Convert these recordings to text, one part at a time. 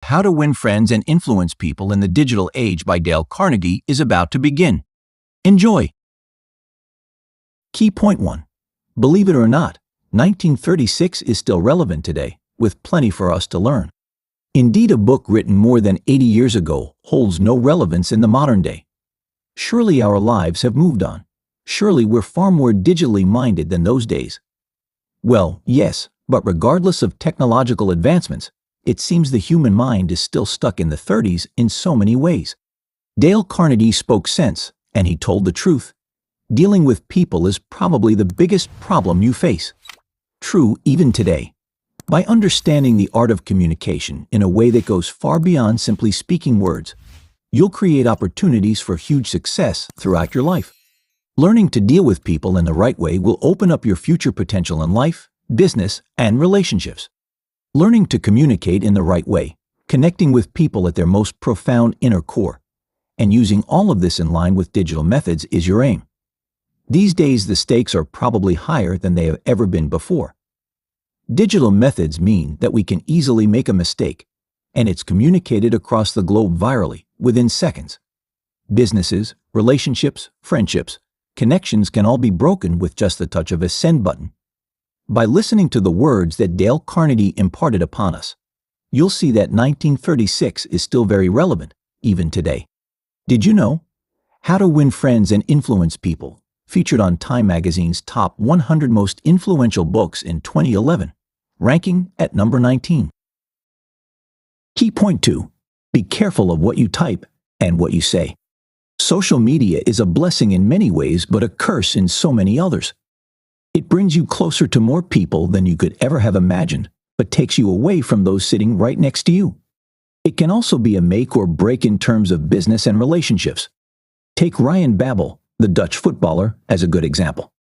How to Win Friends and Influence People in the Digital Age by Dale Carnegie is about to begin. Enjoy! Key point 1. Believe it or not, 1936 is still relevant today, with plenty for us to learn. Indeed, a book written more than 80 years ago holds no relevance in the modern day. Surely our lives have moved on. Surely we're far more digitally minded than those days. Well, yes, but regardless of technological advancements, it seems the human mind is still stuck in the 30s in so many ways. Dale Carnegie spoke sense, and he told the truth. Dealing with people is probably the biggest problem you face. True even today. By understanding the art of communication in a way that goes far beyond simply speaking words, you'll create opportunities for huge success throughout your life. Learning to deal with people in the right way will open up your future potential in life, business, and relationships. Learning to communicate in the right way, connecting with people at their most profound inner core, and using all of this in line with digital methods is your aim. These days, the stakes are probably higher than they have ever been before. Digital methods mean that we can easily make a mistake, and it's communicated across the globe virally, within seconds. Businesses, relationships, friendships, connections can all be broken with just the touch of a send button. By listening to the words that Dale Carnegie imparted upon us, you'll see that 1936 is still very relevant, even today. Did you know? How to Win Friends and Influence People, featured on Time Magazine's top 100 most influential books in 2011, ranking at number 19. Key point 2. Be careful of what you type and what you say. Social media is a blessing in many ways, but a curse in so many others. It brings you closer to more people than you could ever have imagined, but takes you away from those sitting right next to you. It can also be a make or break in terms of business and relationships. Take Ryan Babel, the Dutch footballer, as a good example.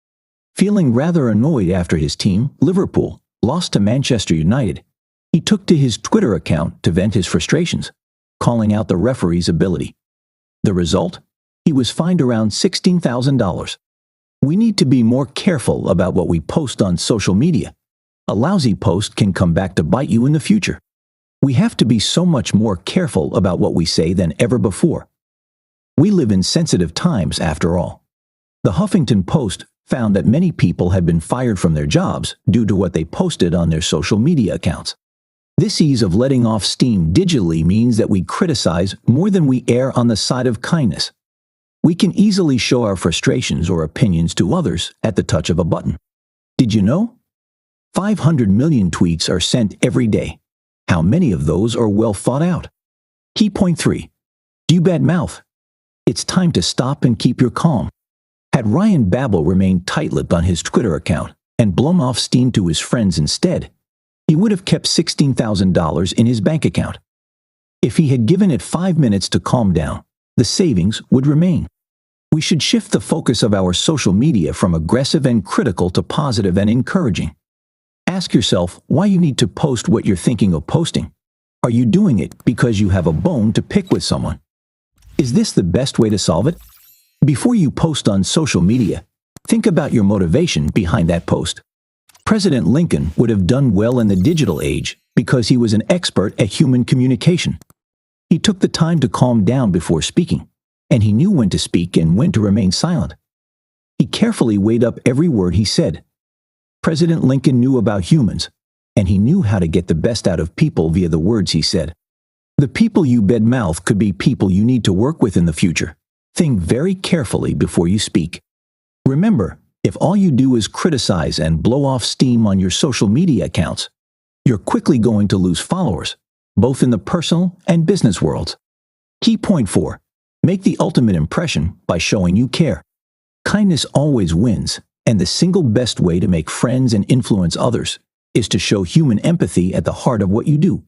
Feeling rather annoyed after his team, Liverpool, lost to Manchester United, he took to his Twitter account to vent his frustrations, calling out the referee's ability. The result? He was fined around $16,000. We need to be more careful about what we post on social media. A lousy post can come back to bite you in the future. We have to be so much more careful about what we say than ever before. We live in sensitive times, after all. The Huffington Post found that many people had been fired from their jobs due to what they posted on their social media accounts. This ease of letting off steam digitally means that we criticize more than we err on the side of kindness. We can easily show our frustrations or opinions to others at the touch of a button. Did you know? 500 million tweets are sent every day. How many of those are well thought out? Key point 3. Do you badmouth? It's time to stop and keep your calm. Had Ryan Babel remained tight-lipped on his Twitter account and blown off steam to his friends instead, he would have kept $16,000 in his bank account. If he had given it 5 minutes to calm down, the savings would remain. We should shift the focus of our social media from aggressive and critical to positive and encouraging. Ask yourself why you need to post what you're thinking of posting. Are you doing it because you have a bone to pick with someone? Is this the best way to solve it? Before you post on social media, think about your motivation behind that post. President Lincoln would have done well in the digital age because he was an expert at human communication. He took the time to calm down before speaking, and he knew when to speak and when to remain silent. He carefully weighed up every word he said. President Lincoln knew about humans, and he knew how to get the best out of people via the words he said. The people you badmouth could be people you need to work with in the future. Think very carefully before you speak. Remember, if all you do is criticize and blow off steam on your social media accounts, you're quickly going to lose followers, both in the personal and business worlds. Key point 4. Make the ultimate impression by showing you care. Kindness always wins, and the single best way to make friends and influence others is to show human empathy at the heart of what you do.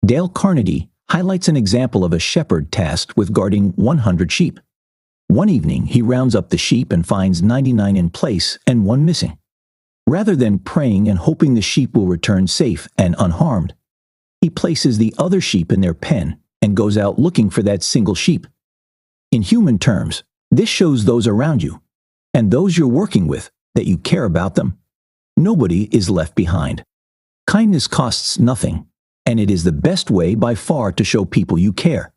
Dale Carnegie highlights an example of a shepherd tasked with guarding 100 sheep. One evening, he rounds up the sheep and finds 99 in place and one missing. Rather than praying and hoping the sheep will return safe and unharmed, he places the other sheep in their pen and goes out looking for that single sheep. In human terms, this shows those around you and those you're working with that you care about them. Nobody is left behind. Kindness costs nothing, and it is the best way by far to show people you care.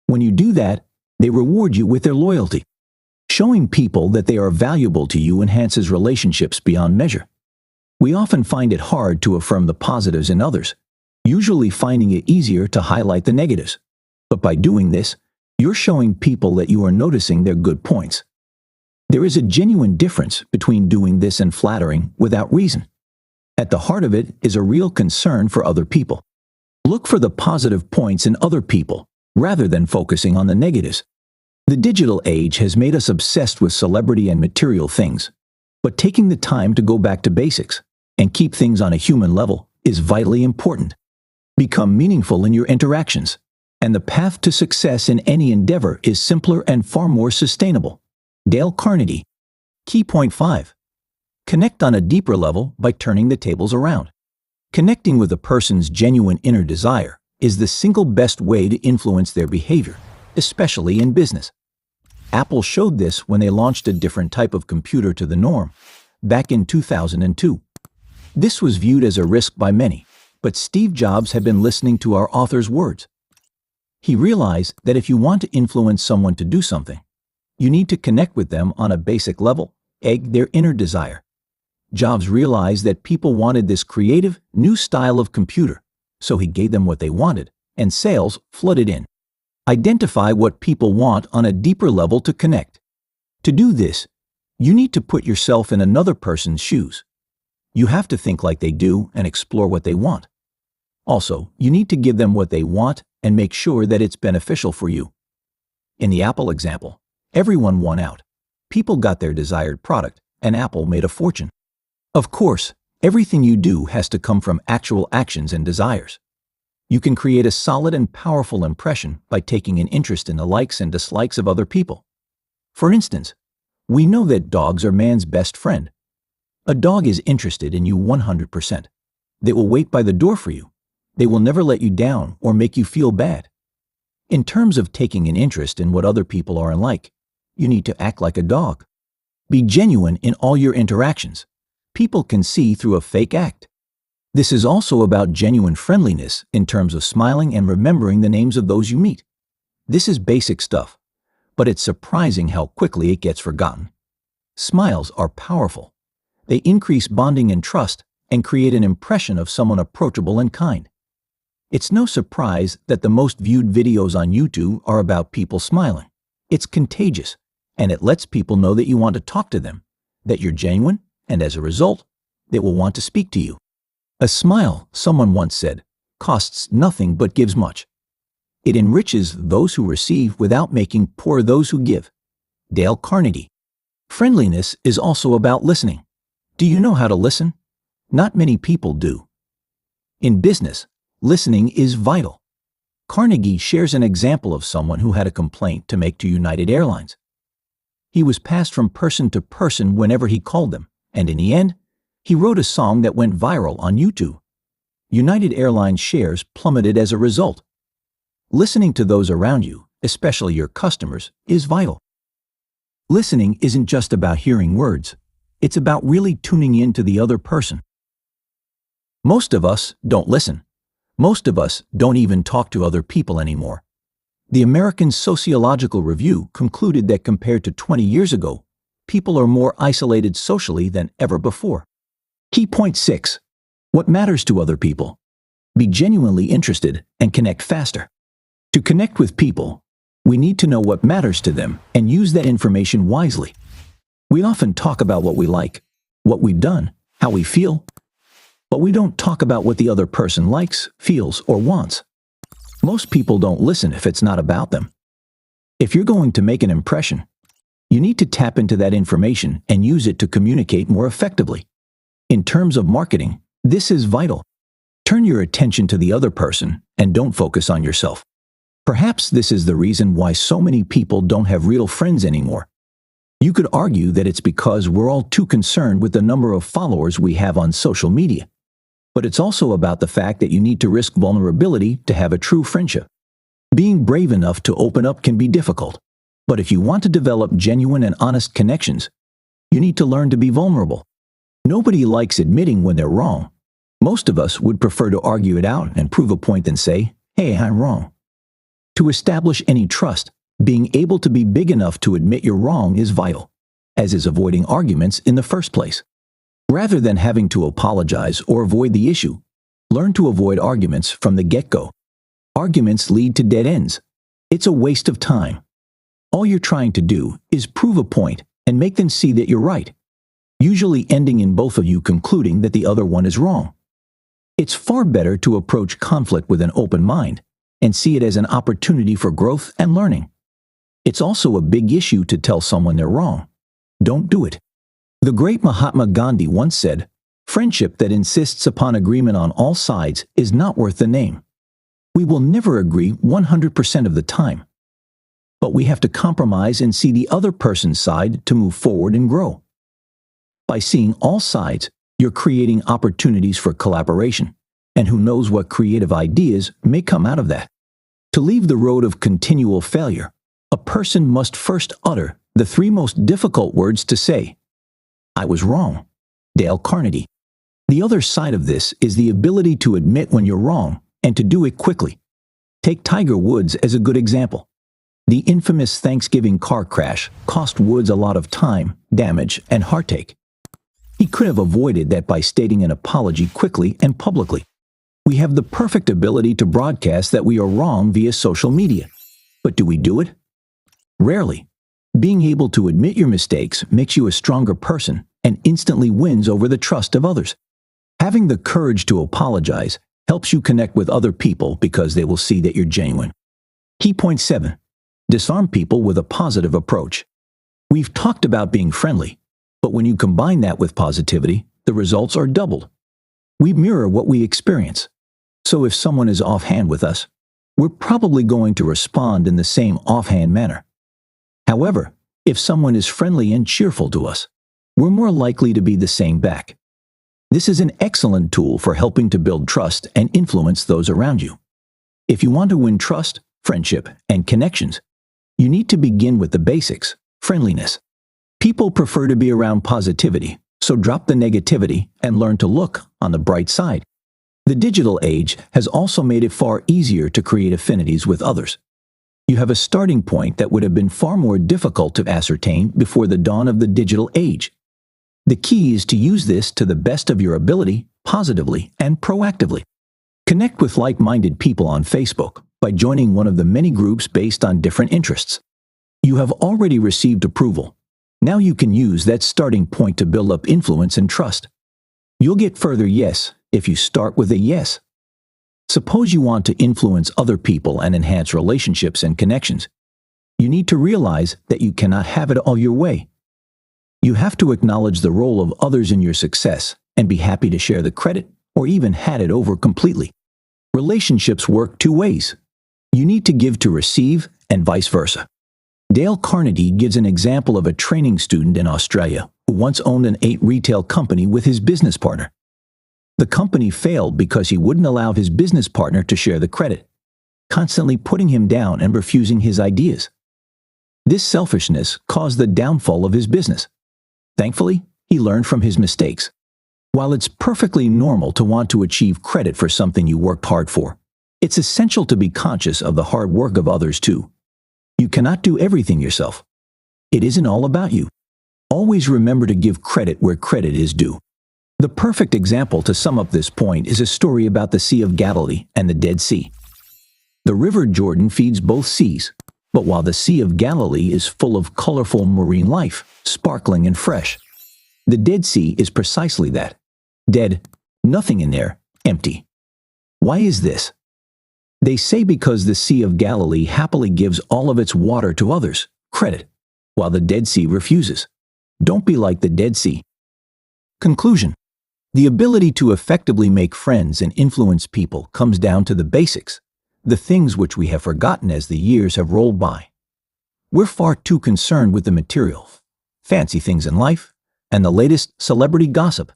When you do that, they reward you with their loyalty. Showing people that they are valuable to you enhances relationships beyond measure. We often find it hard to affirm the positives in others, usually finding it easier to highlight the negatives. But by doing this, you're showing people that you are noticing their good points. There is a genuine difference between doing this and flattering without reason. At the heart of it is a real concern for other people. Look for the positive points in other people, rather than focusing on the negatives. The digital age has made us obsessed with celebrity and material things, but taking the time to go back to basics and keep things on a human level is vitally important. Become meaningful in your interactions, and the path to success in any endeavor is simpler and far more sustainable. Dale Carnegie. Key point 5. Connect on a deeper level by turning the tables around. Connecting with a person's genuine inner desire is the single best way to influence their behavior, especially in business. Apple showed this when they launched a different type of computer to the norm, back in 2002. This was viewed as a risk by many, but Steve Jobs had been listening to our author's words. He realized that if you want to influence someone to do something, you need to connect with them on a basic level, their inner desire. Jobs realized that people wanted this creative, new style of computer, so he gave them what they wanted, and sales flooded in. Identify what people want on a deeper level to connect. To do this, you need to put yourself in another person's shoes. You have to think like they do and explore what they want. Also, you need to give them what they want and make sure that it's beneficial for you. In the Apple example, everyone won out. People got their desired product, and Apple made a fortune. Of course, everything you do has to come from actual actions and desires. You can create a solid and powerful impression by taking an interest in the likes and dislikes of other people. For instance, we know that dogs are man's best friend. A dog is interested in you 100%. They will wait by the door for you. They will never let you down or make you feel bad. In terms of taking an interest in what other people are like, you need to act like a dog. Be genuine in all your interactions. People can see through a fake act. This is also about genuine friendliness in terms of smiling and remembering the names of those you meet. This is basic stuff, but it's surprising how quickly it gets forgotten. Smiles are powerful. They increase bonding and trust and create an impression of someone approachable and kind. It's no surprise that the most viewed videos on YouTube are about people smiling. It's contagious, and it lets people know that you want to talk to them, that you're genuine, and as a result, they will want to speak to you. A smile, someone once said, costs nothing but gives much. It enriches those who receive without making poor those who give. Dale Carnegie. Friendliness is also about listening. Do you know how to listen? Not many people do. In business, listening is vital. Carnegie shares an example of someone who had a complaint to make to United Airlines. He was passed from person to person whenever he called them, and in the end, he wrote a song that went viral on YouTube. United Airlines shares plummeted as a result. Listening to those around you, especially your customers, is vital. Listening isn't just about hearing words. It's about really tuning in to the other person. Most of us don't listen. Most of us don't even talk to other people anymore. The American Sociological Review concluded that compared to 20 years ago, people are more isolated socially than ever before. Key point 6. What matters to other people? Be genuinely interested and connect faster. To connect with people, we need to know what matters to them and use that information wisely. We often talk about what we like, what we've done, how we feel, but we don't talk about what the other person likes, feels, or wants. Most people don't listen if it's not about them. If you're going to make an impression, you need to tap into that information and use it to communicate more effectively. In terms of marketing, this is vital. Turn your attention to the other person and don't focus on yourself. Perhaps this is the reason why so many people don't have real friends anymore. You could argue that it's because we're all too concerned with the number of followers we have on social media. But it's also about the fact that you need to risk vulnerability to have a true friendship. Being brave enough to open up can be difficult, but if you want to develop genuine and honest connections, you need to learn to be vulnerable. Nobody likes admitting when they're wrong, Most of us would prefer to argue it out and prove a point than say, "Hey, I'm wrong." To establish any trust, being able to be big enough to admit you're wrong is vital, as is avoiding arguments in the first place. Rather than having to apologize or avoid the issue, learn to avoid arguments from the get-go. Arguments lead to dead ends. It's a waste of time. All you're trying to do is prove a point and make them see that you're right, usually ending in both of you concluding that the other one is wrong. It's far better to approach conflict with an open mind and see it as an opportunity for growth and learning. It's also a big issue to tell someone they're wrong. Don't do it. The great Mahatma Gandhi once said, "Friendship that insists upon agreement on all sides is not worth the name." We will never agree 100% of the time, but we have to compromise and see the other person's side to move forward and grow. By seeing all sides, you're creating opportunities for collaboration, and who knows what creative ideas may come out of that. To leave the road of continual failure, a person must first utter the three most difficult words to say. "I was wrong." Dale Carnegie. The other side of this is the ability to admit when you're wrong and to do it quickly. Take Tiger Woods as a good example. The infamous Thanksgiving car crash cost Woods a lot of time, damage, and heartache. He could have avoided that by stating an apology quickly and publicly. We have the perfect ability to broadcast that we are wrong via social media. But do we do it? Rarely. Being able to admit your mistakes makes you a stronger person and instantly wins over the trust of others. Having the courage to apologize helps you connect with other people because they will see that you're genuine. Key point 7. Disarm people with a positive approach. We've talked about being friendly, but when you combine that with positivity, the results are doubled. We mirror what we experience. So if someone is offhand with us, we're probably going to respond in the same offhand manner. However, if someone is friendly and cheerful to us, we're more likely to be the same back. This is an excellent tool for helping to build trust and influence those around you. If you want to win trust, friendship, and connections, you need to begin with the basics, friendliness. People prefer to be around positivity, so drop the negativity and learn to look on the bright side. The digital age has also made it far easier to create affinities with others. You have a starting point that would have been far more difficult to ascertain before the dawn of the digital age. The key is to use this to the best of your ability, positively and proactively. Connect with like-minded people on Facebook by joining one of the many groups based on different interests. You have already received approval. Now you can use that starting point to build up influence and trust. You'll get further yes if you start with a yes. Suppose you want to influence other people and enhance relationships and connections. You need to realize that you cannot have it all your way. You have to acknowledge the role of others in your success and be happy to share the credit or even hand it over completely. Relationships work two ways. You need to give to receive and vice versa. Dale Carnegie gives an example of a training student in Australia who once owned an 8 retail company with his business partner. The company failed because he wouldn't allow his business partner to share the credit, constantly putting him down and refusing his ideas. This selfishness caused the downfall of his business. Thankfully, he learned from his mistakes. While it's perfectly normal to want to achieve credit for something you worked hard for, it's essential to be conscious of the hard work of others too. You cannot do everything yourself. It isn't all about you. Always remember to give credit where credit is due. The perfect example to sum up this point is a story about the Sea of Galilee and the Dead Sea. The River Jordan feeds both seas, but while the Sea of Galilee is full of colorful marine life, sparkling and fresh, the Dead Sea is precisely that. Dead, nothing in there, empty. Why is this? They say because the Sea of Galilee happily gives all of its water to others, credit, while the Dead Sea refuses. Don't be like the Dead Sea. Conclusion. The ability to effectively make friends and influence people comes down to the basics, the things which we have forgotten as the years have rolled by. We're far too concerned with the material, fancy things in life, and the latest celebrity gossip.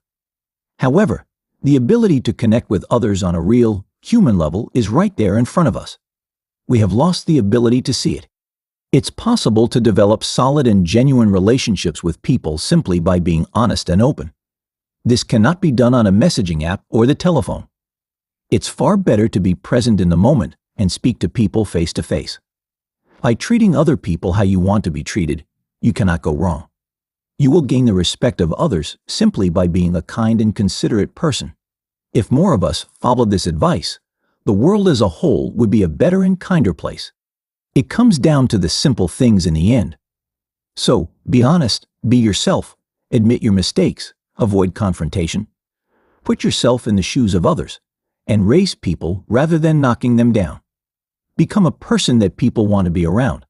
However, the ability to connect with others on a real, human level is right there in front of us. We have lost the ability to see it. It's possible to develop solid and genuine relationships with people simply by being honest and open. This cannot be done on a messaging app or the telephone. It's far better to be present in the moment and speak to people face to face. By treating other people how you want to be treated, you cannot go wrong. You will gain the respect of others simply by being a kind and considerate person. If more of us followed this advice, the world as a whole would be a better and kinder place. It comes down to the simple things in the end. So, be honest, be yourself, admit your mistakes, avoid confrontation, put yourself in the shoes of others, and raise people rather than knocking them down. Become a person that people want to be around.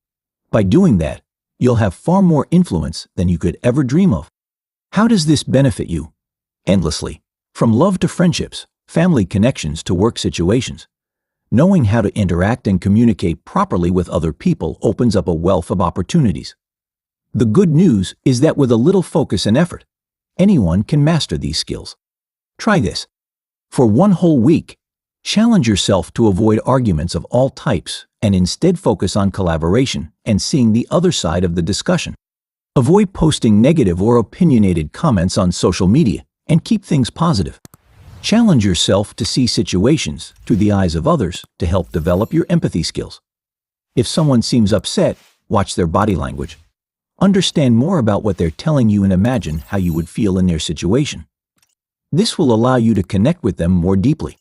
By doing that, you'll have far more influence than you could ever dream of. How does this benefit you? Endlessly. From love to friendships, family connections to work situations. Knowing how to interact and communicate properly with other people opens up a wealth of opportunities. The good news is that with a little focus and effort, anyone can master these skills. Try this. For one whole week, challenge yourself to avoid arguments of all types and instead focus on collaboration and seeing the other side of the discussion. Avoid posting negative or opinionated comments on social media and keep things positive. Challenge yourself to see situations through the eyes of others to help develop your empathy skills. If someone seems upset, watch their body language. Understand more about what they're telling you and imagine how you would feel in their situation. This will allow you to connect with them more deeply.